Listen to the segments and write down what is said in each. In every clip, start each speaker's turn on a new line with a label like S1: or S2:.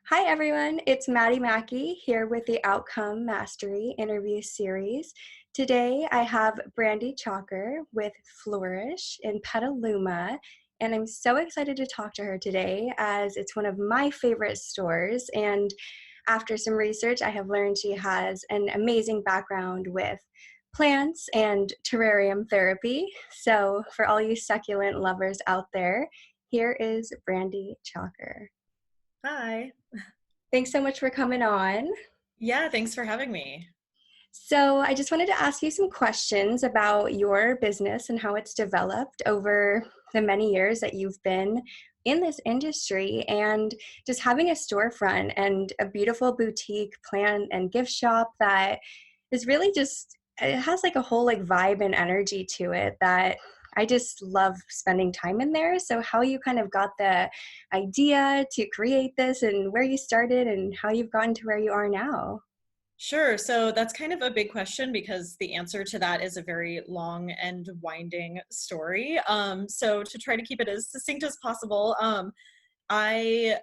S1: Hi everyone, it's Maddie Mackey here with the Outcome Mastery interview series. Today I have Brandi Chalker with Flourish in Petaluma, and I'm so excited to talk to her today as it's one of my favorite stores. And after some research, I have learned she has an amazing background with plants and terrarium therapy. So for all you succulent lovers out there, here is Brandi Chalker.
S2: Hi.
S1: Thanks so much for coming on.
S2: Yeah, thanks for having me.
S1: So, I just wanted to ask you some questions about your business and how it's developed over the many years that you've been in this industry, and just having a storefront and a beautiful boutique plant and gift shop that is really just, it has like a whole like vibe and energy to it that I just love spending time in there. So, how you kind of got the idea to create this and where you started and how you've gotten to where you are now?
S2: Sure. So that's kind of a big question because the answer to that is a very long and winding story. So to try to keep it as succinct as possible, I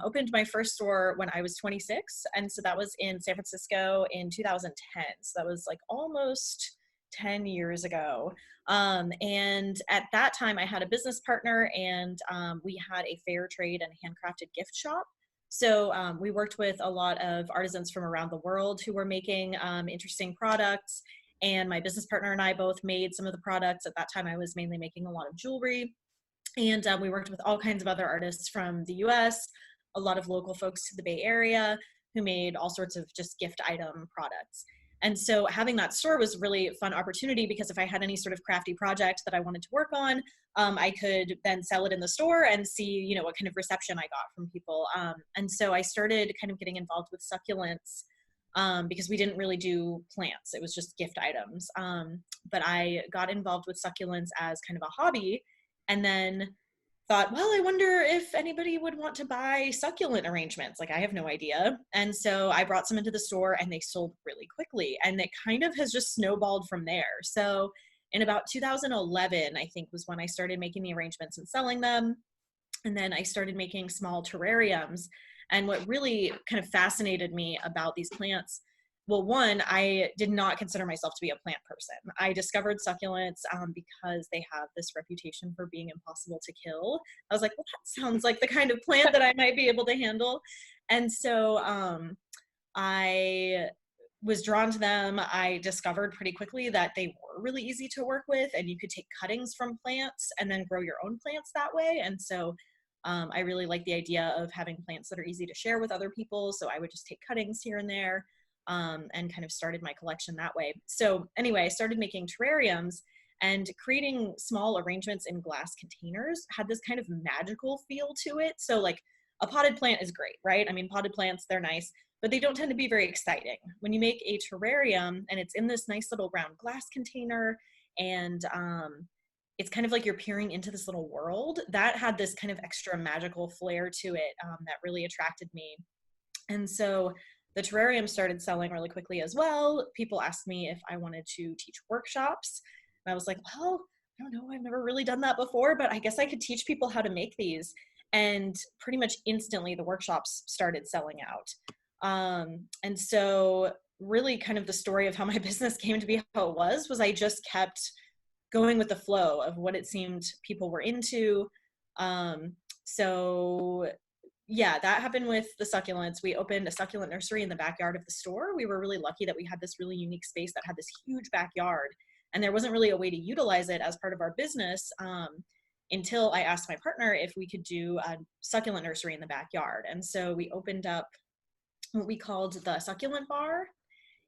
S2: opened my first store when I was 26. And so that was in San Francisco in 2010. So that was like almost 10 years ago. And at that time, I had a business partner and we had a fair trade and handcrafted gift shop. So we worked with a lot of artisans from around the world who were making interesting products. And my business partner and I both made some of the products. At that time, I was mainly making a lot of jewelry. And we worked with all kinds of other artists from the US, a lot of local folks to the Bay Area who made all sorts of just gift item products. And so having that store was really a fun opportunity because if I had any sort of crafty project that I wanted to work on, I could then sell it in the store and see, what kind of reception I got from people. And so I started kind of getting involved with succulents because we didn't really do plants. It was just gift items. But I got involved with succulents as kind of a hobby and then thought, well, I wonder if anybody would want to buy succulent arrangements. Like, I have no idea. And so I brought some into the store and they sold really quickly. And it kind of has just snowballed from there. So in about 2011, I think was when I started making the arrangements and selling them. And then I started making small terrariums. And what really kind of fascinated me about these plants, well, one, I did not consider myself to be a plant person. I discovered succulents because they have this reputation for being impossible to kill. I was like, well, that sounds like the kind of plant that I might be able to handle. And so I was drawn to them. I discovered pretty quickly that they were really easy to work with, and you could take cuttings from plants and then grow your own plants that way. And so I really like the idea of having plants that are easy to share with other people. So I would just take cuttings here and there and kind of started my collection that way. So anyway, I started making terrariums and creating small arrangements in glass containers had this kind of magical feel to it. So like a potted plant is great, right? I mean, potted plants, they're nice, but they don't tend to be very exciting. When you make a terrarium and it's in this nice little round glass container and it's kind of like you're peering into this little world, that had this kind of extra magical flair to it that really attracted me. And so the terrarium started selling really quickly as well. People asked me if I wanted to teach workshops. And I was like, well, I don't know, I've never really done that before, but I guess I could teach people how to make these. And pretty much instantly the workshops started selling out. And so really kind of the story of how my business came to be how it was I just kept going with the flow of what it seemed people were into. So yeah, that happened with the succulents. We opened a succulent nursery in the backyard of the store. We were really lucky that we had this really unique space that had this huge backyard, and there wasn't really a way to utilize it as part of our business until I asked my partner if we could do a succulent nursery in the backyard. And so we opened up what we called the succulent bar,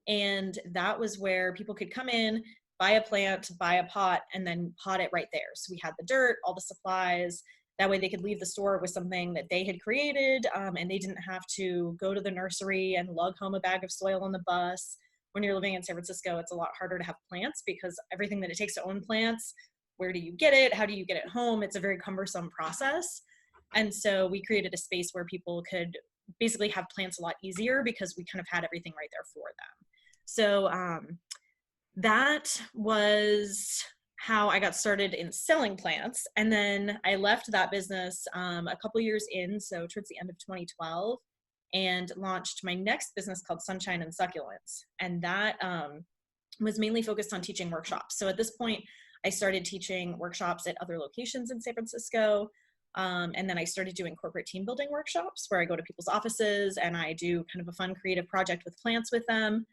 S2: and that was where people could come in, buy a plant, buy a pot, and then pot it right there. So we had the dirt, all the supplies. That way they could leave the store with something that they had created, and they didn't have to go to the nursery and lug home a bag of soil on the bus. When you're living in San Francisco, it's a lot harder to have plants because everything that it takes to own plants, where do you get it? How do you get it home? It's a very cumbersome process. And so we created a space where people could basically have plants a lot easier because we kind of had everything right there for them. So that was how I got started in selling plants. And then I left that business a couple years in, so towards the end of 2012. and launched my next business called Sunshine and Succulents. And that was mainly focused on teaching workshops. So at this point, I started teaching workshops at other locations in San Francisco. And then I started doing corporate team building workshops where I go to people's offices and I do kind of a fun creative project with plants with them,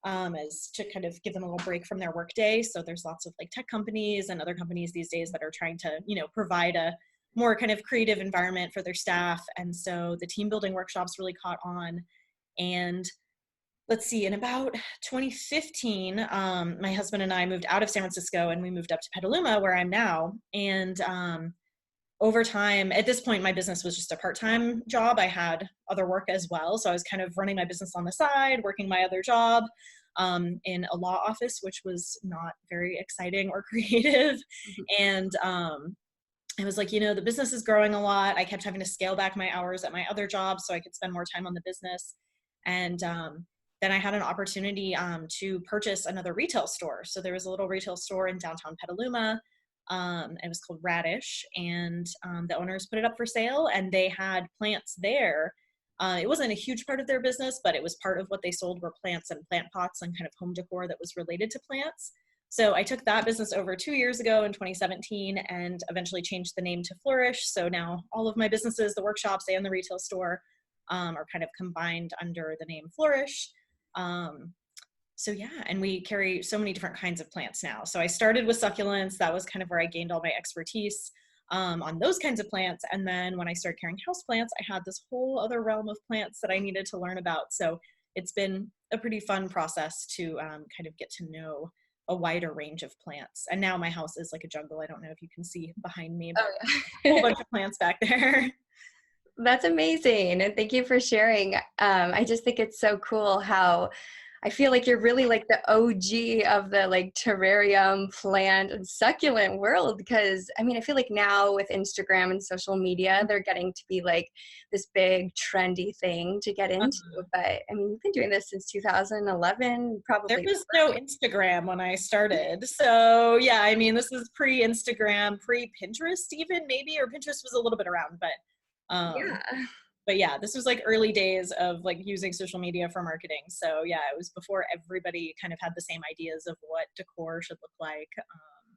S2: as to kind of give them a little break from their workday. So there's lots of like tech companies and other companies these days that are trying to, provide a more kind of creative environment for their staff. And so the team building workshops really caught on. And let's see, in about 2015, my husband and I moved out of San Francisco and we moved up to Petaluma, where I'm now. And over time, at this point, my business was just a part-time job. I had other work as well. So I was kind of running my business on the side, working my other job in a law office, which was not very exciting or creative. And I was like, the business is growing a lot. I kept having to scale back my hours at my other job so I could spend more time on the business. And then I had an opportunity to purchase another retail store. So there was a little retail store in downtown Petaluma. It was called Radish, and the owners put it up for sale, and they had plants there. It wasn't a huge part of their business, but it was part of what they sold were plants and plant pots and kind of home decor that was related to plants. So I took that business over 2 years ago in 2017 and eventually changed the name to Flourish. So now all of my businesses, the workshops and the retail store, are kind of combined under the name Flourish. So yeah, and we carry so many different kinds of plants now. So I started with succulents. That was kind of where I gained all my expertise on those kinds of plants. And then when I started carrying houseplants, I had this whole other realm of plants that I needed to learn about. So it's been a pretty fun process to kind of get to know a wider range of plants. And now my house is like a jungle. I don't know if you can see behind me, but a whole bunch of plants back there.
S1: That's amazing. And thank you for sharing. I just think it's so cool how I feel like you're really like the OG of the like terrarium, plant, and succulent world. Because I mean, I feel like now with Instagram and social media, they're getting to be like this big trendy thing to get into. But I mean, you've been doing this since 2011, probably.
S2: There was no Instagram when I started. So yeah, I mean, this is pre-Instagram, pre-Pinterest even maybe, or Pinterest was a little bit around, but
S1: yeah.
S2: But yeah, this was like early days of like using social media for marketing. So yeah, it was before everybody kind of had the same ideas of what decor should look like.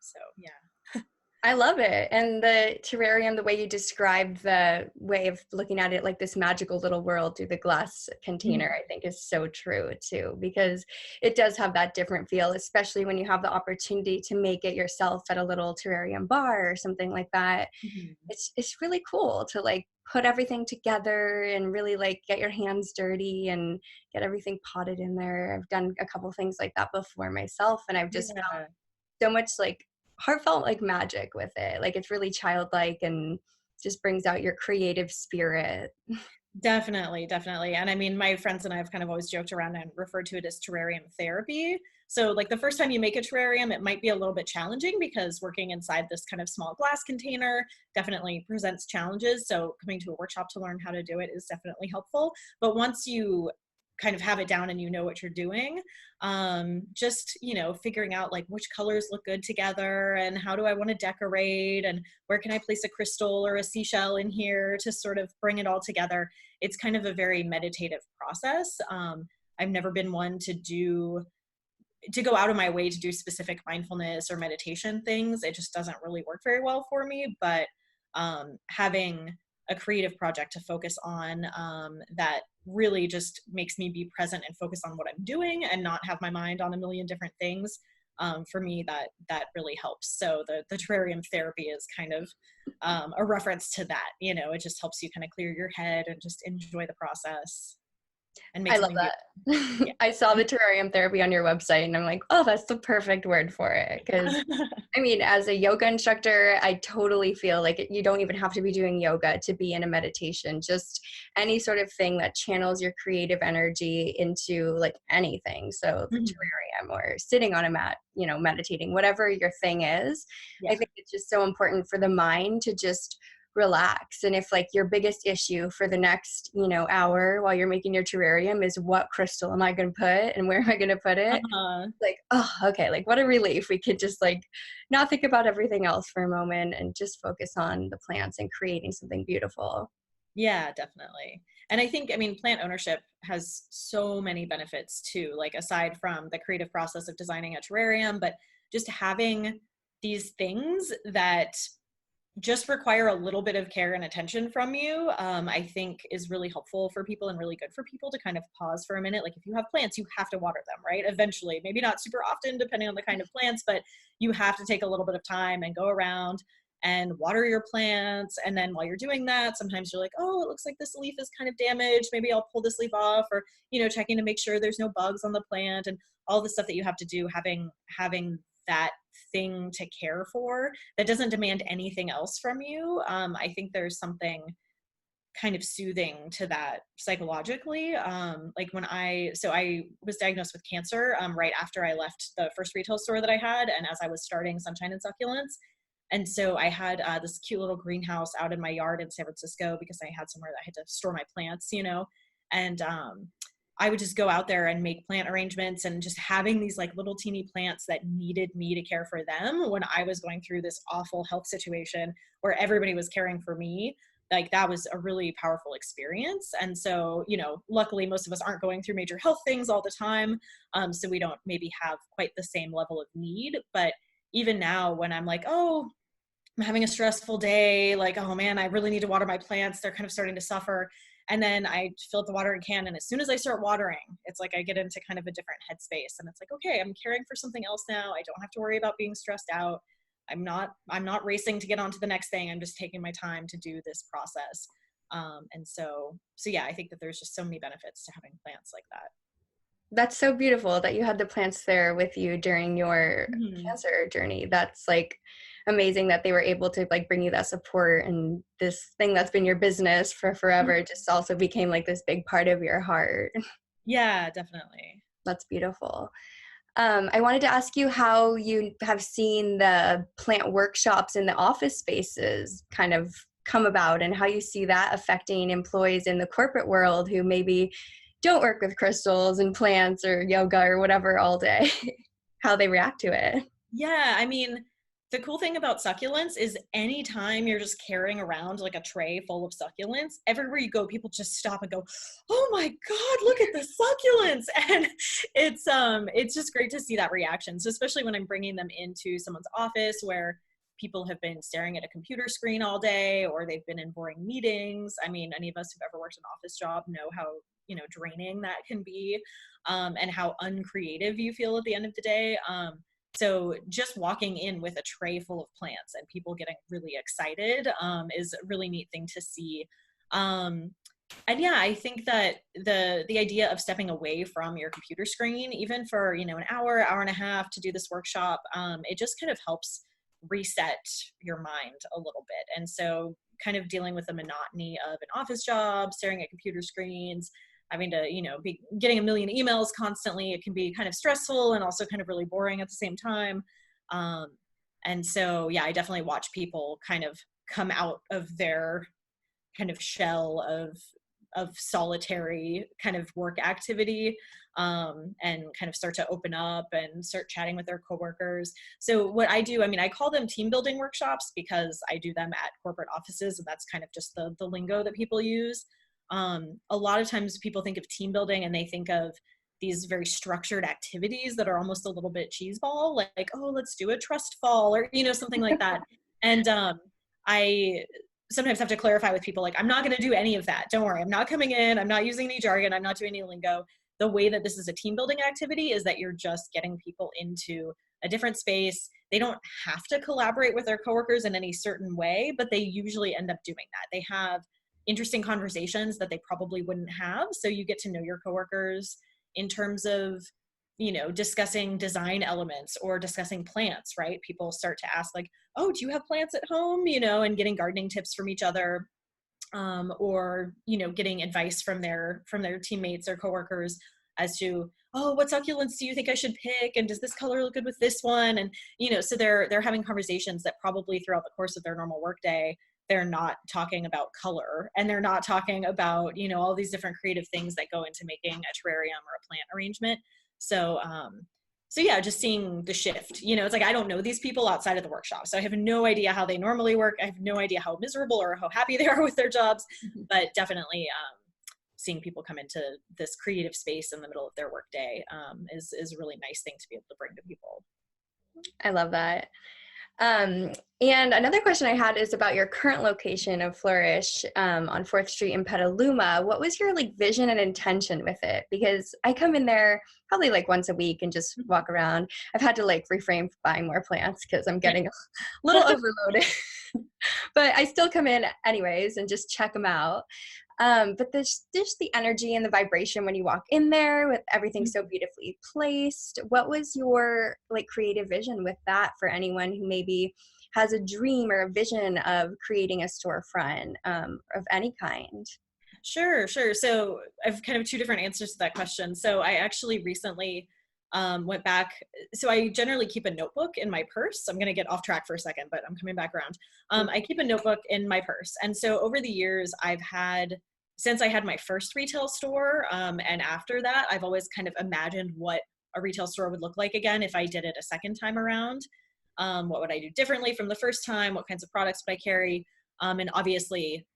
S2: So yeah.
S1: I love it. And the terrarium, the way you described the way of looking at it, like this magical little world through the glass container, I think is so true too, because it does have that different feel, especially when you have the opportunity to make it yourself at a little terrarium bar or something like that. It's really cool to like put everything together and really like get your hands dirty and get everything potted in there. I've done a couple things like that before myself, and I've just found so much like heartfelt like magic with it. Like it's really childlike and just brings out your creative spirit.
S2: Definitely. And I mean, my friends and I have kind of always joked around and referred to it as terrarium therapy. So like the first time you make a terrarium, it might be a little bit challenging because working inside this kind of small glass container definitely presents challenges. So coming to a workshop to learn how to do it is definitely helpful. But once you kind of have it down and you know what you're doing, just figuring out like which colors look good together and how do I want to decorate and where can I place a crystal or a seashell in here to sort of bring it all together. It's kind of a very meditative process. I've never been one to go out of my way to do specific mindfulness or meditation things. It just doesn't really work very well for me. But having a creative project to focus on that really just makes me be present and focus on what I'm doing and not have my mind on a million different things. For me, that really helps. So the terrarium therapy is kind of a reference to that. It just helps you kind of clear your head and just enjoy the process. And make
S1: I love that. Yeah. I saw the terrarium therapy on your website and I'm like, oh, that's the perfect word for it. Because I mean, as a yoga instructor, I totally feel like you don't even have to be doing yoga to be in a meditation. Just any sort of thing that channels your creative energy into like anything. So the terrarium or sitting on a mat, meditating, whatever your thing is. Yeah. I think it's just so important for the mind to just relax. And if like your biggest issue for the next hour while you're making your terrarium is what crystal am I going to put and where am I going to put it, like, oh, okay, like what a relief. We could just like not think about everything else for a moment and just focus on the plants and creating something beautiful.
S2: Yeah, definitely. And I think, I mean, plant ownership has so many benefits too, like aside from the creative process of designing a terrarium, but just having these things that just require a little bit of care and attention from you, I think is really helpful for people and really good for people to kind of pause for a minute. Like if you have plants, you have to water them, right? Eventually, maybe not super often, depending on the kind of plants, but you have to take a little bit of time and go around and water your plants. And then while you're doing that, sometimes you're like, oh, it looks like this leaf is kind of damaged. Maybe I'll pull this leaf off, or, checking to make sure there's no bugs on the plant and all the stuff that you have to do, having that thing to care for that doesn't demand anything else from you. I think there's something kind of soothing to that psychologically. Like I was diagnosed with cancer right after I left the first retail store that I had, and as I was starting Sunshine and Succulents. And so I had this cute little greenhouse out in my yard in San Francisco because I had somewhere that I had to store my plants, and I would just go out there and make plant arrangements, and just having these like little teeny plants that needed me to care for them when I was going through this awful health situation where everybody was caring for me. Like that was a really powerful experience. And so, luckily most of us aren't going through major health things all the time. So we don't maybe have quite the same level of need. But even now when I'm like, oh, I'm having a stressful day, like, oh man, I really need to water my plants, they're kind of starting to suffer. And then I fill up the watering can, and as soon as I start watering, it's like I get into kind of a different headspace, and it's like, okay, I'm caring for something else now. I don't have to worry about being stressed out. I'm not racing to get on to the next thing. I'm just taking my time to do this process. And so yeah, I think that there's just so many benefits to having plants like that.
S1: That's so beautiful that you had the plants there with you during your
S2: Mm-hmm.
S1: cancer journey. That's like amazing that they were able to like bring you that support, and this thing that's been your business for forever just also became like this big part of your heart.
S2: Yeah, definitely.
S1: That's beautiful. I wanted to ask you how you have seen the plant workshops in the office spaces kind of come about, and how you see that affecting employees in the corporate world who maybe don't work with crystals and plants or yoga or whatever all day, how they react to it.
S2: Yeah, I mean, the cool thing about succulents is anytime you're just carrying around like a tray full of succulents, everywhere you go, people just stop and go, "Oh my God, look at the succulents!" And it's just great to see that reaction. So especially when I'm bringing them into someone's office where people have been staring at a computer screen all day, or they've been in boring meetings. I mean, any of us who've ever worked an office job know how draining that can be, and how uncreative you feel at the end of the day. So just walking in with a tray full of plants and people getting really excited is a really neat thing to see. And yeah, I think that the idea of stepping away from your computer screen, even for an hour and a half to do this workshop, it just kind of helps reset your mind a little bit. And so kind of dealing with the monotony of an office job, staring at computer screens, having to be getting a million emails constantly, it can be kind of stressful and also kind of really boring at the same time. um, and so yeah, I definitely watch people kind of come out of their kind of shell of solitary kind of work activity, and kind of start to open up and start chatting with their coworkers. So what I do, I mean, I call them team building workshops because I do them at corporate offices, and that's kind of just the lingo that people use. A lot of times people think of team building and they think of these very structured activities that are almost a little bit cheeseball, like, oh, let's do a trust fall, or something like that. And I sometimes have to clarify with people, like, I'm not going to do any of that. Don't worry. I'm not coming in. I'm not using any jargon. I'm not doing any lingo. The way that this is a team building activity is that you're just getting people into a different space. They don't have to collaborate with their coworkers in any certain way, but they usually end up doing that. They have interesting conversations that they probably wouldn't have. So you get to know your coworkers in terms of discussing design elements or discussing plants, right? People start to ask, like, oh, do you have plants at home? And getting gardening tips from each other, or getting advice from their teammates or coworkers as to, oh, what succulents do you think I should pick, and does this color look good with this one? And so they're having conversations that probably throughout the course of their normal workday they're not talking about color, and they're not talking about all these different creative things that go into making a terrarium or a plant arrangement. So so yeah, just seeing the shift, it's like, I don't know these people outside of the workshop. So I have no idea how they normally work. I have no idea how miserable or how happy they are with their jobs, but definitely seeing people come into this creative space in the middle of their workday is a really nice thing to be able to bring to people.
S1: I love that. And another question I had is about your current location of Flourish on 4th Street in Petaluma. What was your like vision and intention with it? Because I come in there probably like once a week and just walk around. I've had to like refrain from buying more plants because I'm getting a little overloaded. But I still come in anyways and just check them out. But there's just the energy and the vibration when you walk in there with everything so beautifully placed. What was your like creative vision with that for anyone who maybe has a dream or a vision of creating a storefront of any kind?
S2: Sure. So I've kind of two different answers to that question. So I actually recently went back. So I generally keep a notebook in my purse. I'm going to get off track for a second, but I'm coming back around. I keep a notebook in my purse. And so over the years, since I had my first retail store, and after that, I've always kind of imagined what a retail store would look like again if I did it a second time around. What would I do differently from the first time? What kinds of products would I carry? And obviously,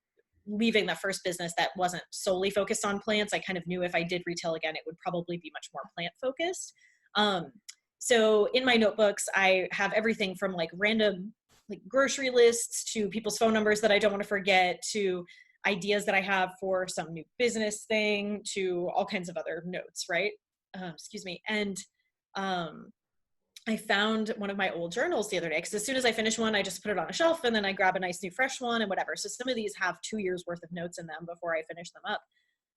S2: leaving the first business that wasn't solely focused on plants, I kind of knew if I did retail again, it would probably be much more plant focused. So in my notebooks, I have everything from like random like grocery lists to people's phone numbers that I don't want to forget, to ideas that I have for some new business thing, to all kinds of other notes, right? Excuse me. And I found one of my old journals the other day, because as soon as I finish one, I just put it on a shelf and then I grab a nice new fresh one and whatever. So some of these have 2 years worth of notes in them before I finish them up.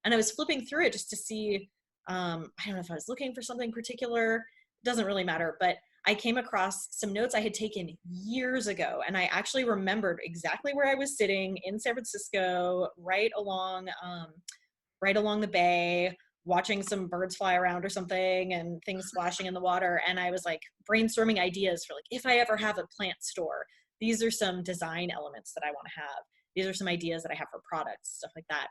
S2: And I was flipping through it just to see, I don't know if I was looking for something particular, it doesn't really matter, but I came across some notes I had taken years ago. And I actually remembered exactly where I was sitting in San Francisco, right along the bay, watching some birds fly around or something and things splashing in the water. And I was like brainstorming ideas for like, if I ever have a plant store, these are some design elements that I want to have. These are some ideas that I have for products, stuff like that.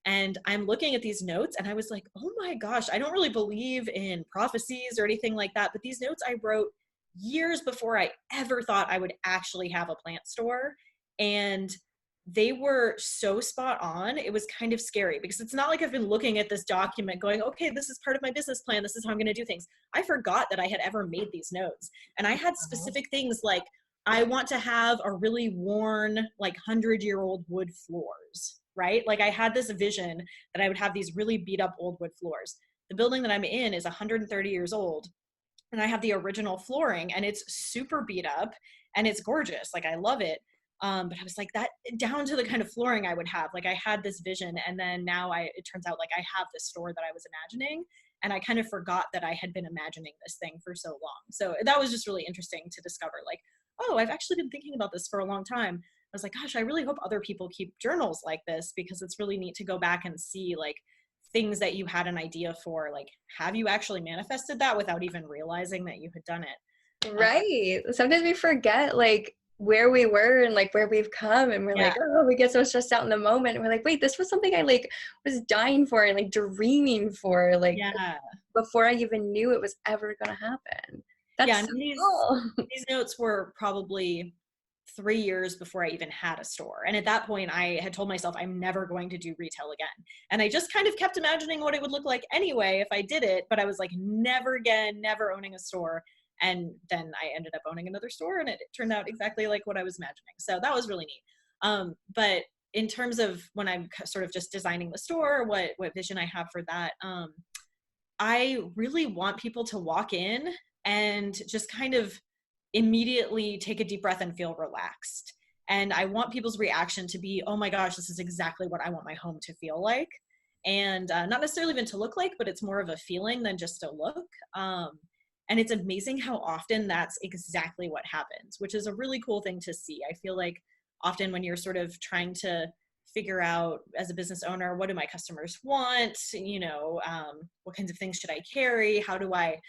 S2: And I'm looking at these notes and I was like, oh my gosh, I don't really believe in prophecies or anything like that. But these notes I wrote years before I ever thought I would actually have a plant store. And they were so spot on. It was kind of scary because it's not like I've been looking at this document going, okay, this is part of my business plan. This is how I'm going to do things. I forgot that I had ever made these notes. And I had specific things like, I want to have a really worn, like 100-year-old wood floors, right? Like I had this vision that I would have these really beat up old wood floors. The building that I'm in is 130 years old. And I have the original flooring and it's super beat up and it's gorgeous. Like I love it. But I was like that down to the kind of flooring I would have. Like I had this vision and then now it turns out like I have this store that I was imagining and I kind of forgot that I had been imagining this thing for so long. So that was just really interesting to discover like, oh, I've actually been thinking about this for a long time. I was like, gosh, I really hope other people keep journals like this because it's really neat to go back and see like things that you had an idea for, like, have you actually manifested that without even realizing that you had done it?
S1: Right. Sometimes we forget like where we were and like where we've come and we're like, oh, we get so stressed out in the moment. And we're like, wait, this was something I like was dying for and like dreaming for like before I even knew it was ever going to happen. That's so cool.
S2: These notes were probably 3 years before I even had a store. And at that point I had told myself I'm never going to do retail again. And I just kind of kept imagining what it would look like anyway if I did it, but I was like, never again, never owning a store. And then I ended up owning another store and it turned out exactly like what I was imagining. So that was really neat. But in terms of when I'm sort of just designing the store, what vision I have for that, I really want people to walk in and just kind of immediately take a deep breath and feel relaxed. And I want people's reaction to be, oh my gosh, this is exactly what I want my home to feel like. And not necessarily even to look like, but it's more of a feeling than just a look. And it's amazing how often that's exactly what happens, which is a really cool thing to see. I feel like often when you're sort of trying to figure out as a business owner, what do my customers want? What kinds of things should I carry? How do I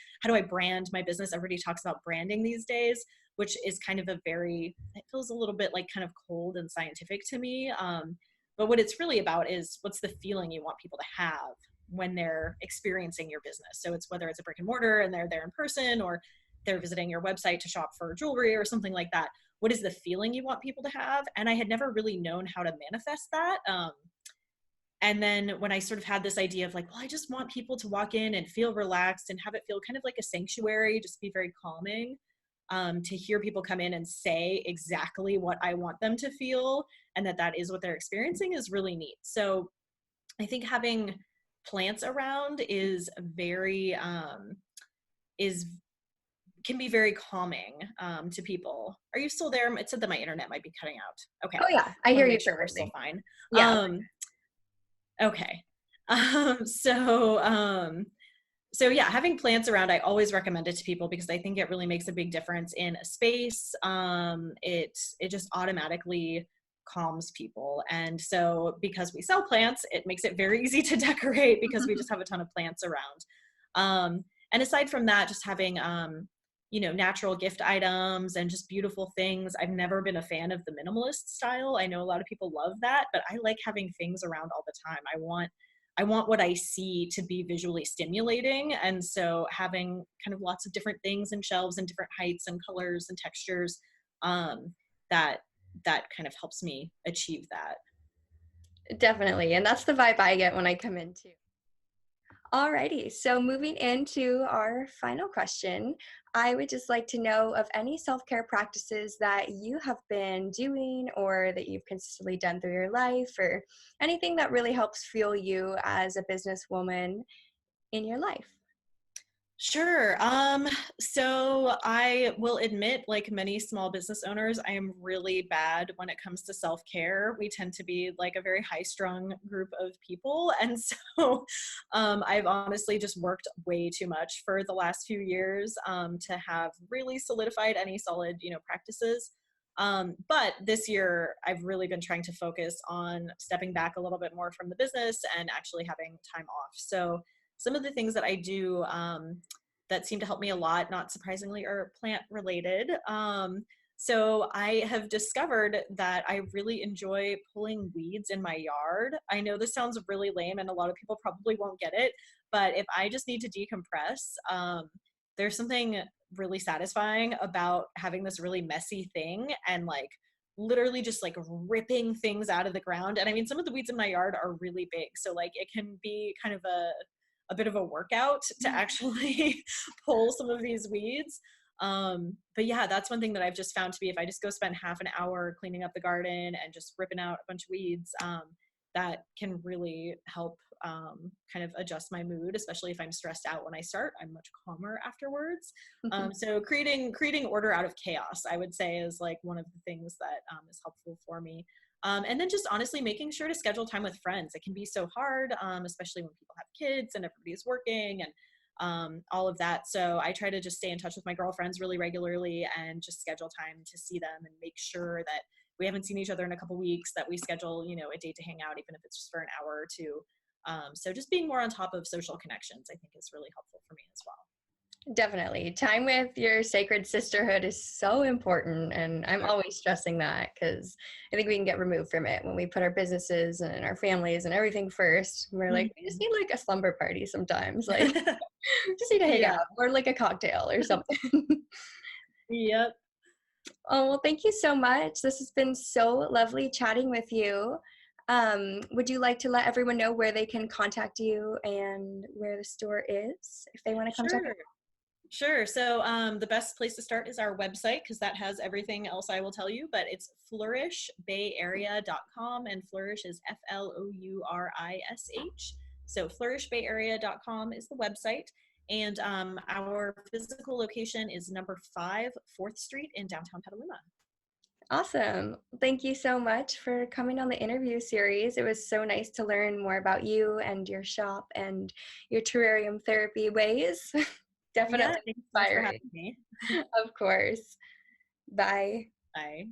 S2: brand my business? Everybody talks about branding these days, which is kind of it feels a little bit like kind of cold and scientific to me. But what it's really about is what's the feeling you want people to have when they're experiencing your business. So it's whether it's a brick and mortar and they're there in person, or they're visiting your website to shop for jewelry or something like that. What is the feeling you want people to have? And I had never really known how to manifest that. And then when I sort of had this idea of like, well, I just want people to walk in and feel relaxed and have it feel kind of like a sanctuary, just be very calming, to hear people come in and say exactly what I want them to feel, and that is what they're experiencing, is really neat. So I think having plants around is very, can be very calming, to people. Are you still there? It said that my internet might be cutting out. Okay.
S1: Oh yeah, I
S2: I want
S1: hear
S2: to
S1: you
S2: make sure we're still
S1: perfectly.
S2: fine.
S1: Yeah.
S2: Okay. So yeah, having plants around, I always recommend it to people because I think it really makes a big difference in a space. It just automatically calms people. And so because we sell plants, it makes it very easy to decorate because we just have a ton of plants around. And aside from that, just having, natural gift items and just beautiful things. I've never been a fan of the minimalist style. I know a lot of people love that, but I like having things around all the time. I want what I see to be visually stimulating. And so having kind of lots of different things and shelves and different heights and colors and textures, that kind of helps me achieve that.
S1: Definitely. And that's the vibe I get when I come in too. Alrighty, so moving into our final question, I would just like to know of any self-care practices that you have been doing or that you've consistently done through your life, or anything that really helps fuel you as a businesswoman in your life.
S2: Sure. So I will admit, like many small business owners, I am really bad when it comes to self-care. We tend to be like a very high-strung group of people. And so I've honestly just worked way too much for the last few years, to have really solidified any solid, practices. But this year, I've really been trying to focus on stepping back a little bit more from the business and actually having time off. So some of the things that I do, that seem to help me a lot, not surprisingly, are plant related. So I have discovered that I really enjoy pulling weeds in my yard. I know this sounds really lame and a lot of people probably won't get it, but if I just need to decompress, there's something really satisfying about having this really messy thing and like literally just like ripping things out of the ground. And I mean, some of the weeds in my yard are really big. So like it can be kind of a bit of a workout to actually pull some of these weeds. But yeah, that's one thing that I've just found to be, if I just go spend half an hour cleaning up the garden and just ripping out a bunch of weeds, that can really help, kind of adjust my mood, especially if I'm stressed out when I start. I'm much calmer afterwards. So creating order out of chaos, I would say, is like one of the things that, is helpful for me. And then just honestly making sure to schedule time with friends. It can be so hard, especially when people have kids and everybody's working and all of that. So I try to just stay in touch with my girlfriends really regularly and just schedule time to see them and make sure that we haven't seen each other in a couple weeks, that we schedule, a date to hang out, even if it's just for an hour or two. So just being more on top of social connections, I think, is really helpful for me as well.
S1: Definitely. Time with your sacred sisterhood is so important. And I'm always stressing that because I think we can get removed from it when we put our businesses and our families and everything first. We're like, we just need like a slumber party sometimes. Like, just need to hang out or like a cocktail or something.
S2: Yep.
S1: Oh, well, thank you so much. This has been so lovely chatting with you. Would you like to let everyone know where they can contact you and where the store is if they want to come check it out?
S2: Sure. So the best place to start is our website, because that has everything else I will tell you, but it's flourishbayarea.com, and Flourish is FLOURISH. So flourishbayarea.com is the website. And our physical location is number 5 4th Street in downtown Petaluma.
S1: Awesome. Thank you so much for coming on the interview series. It was so nice to learn more about you and your shop and your terrarium therapy ways. Definitely
S2: Thanks so much for
S1: inspiring.
S2: having me.
S1: Of course. Bye.
S2: Bye.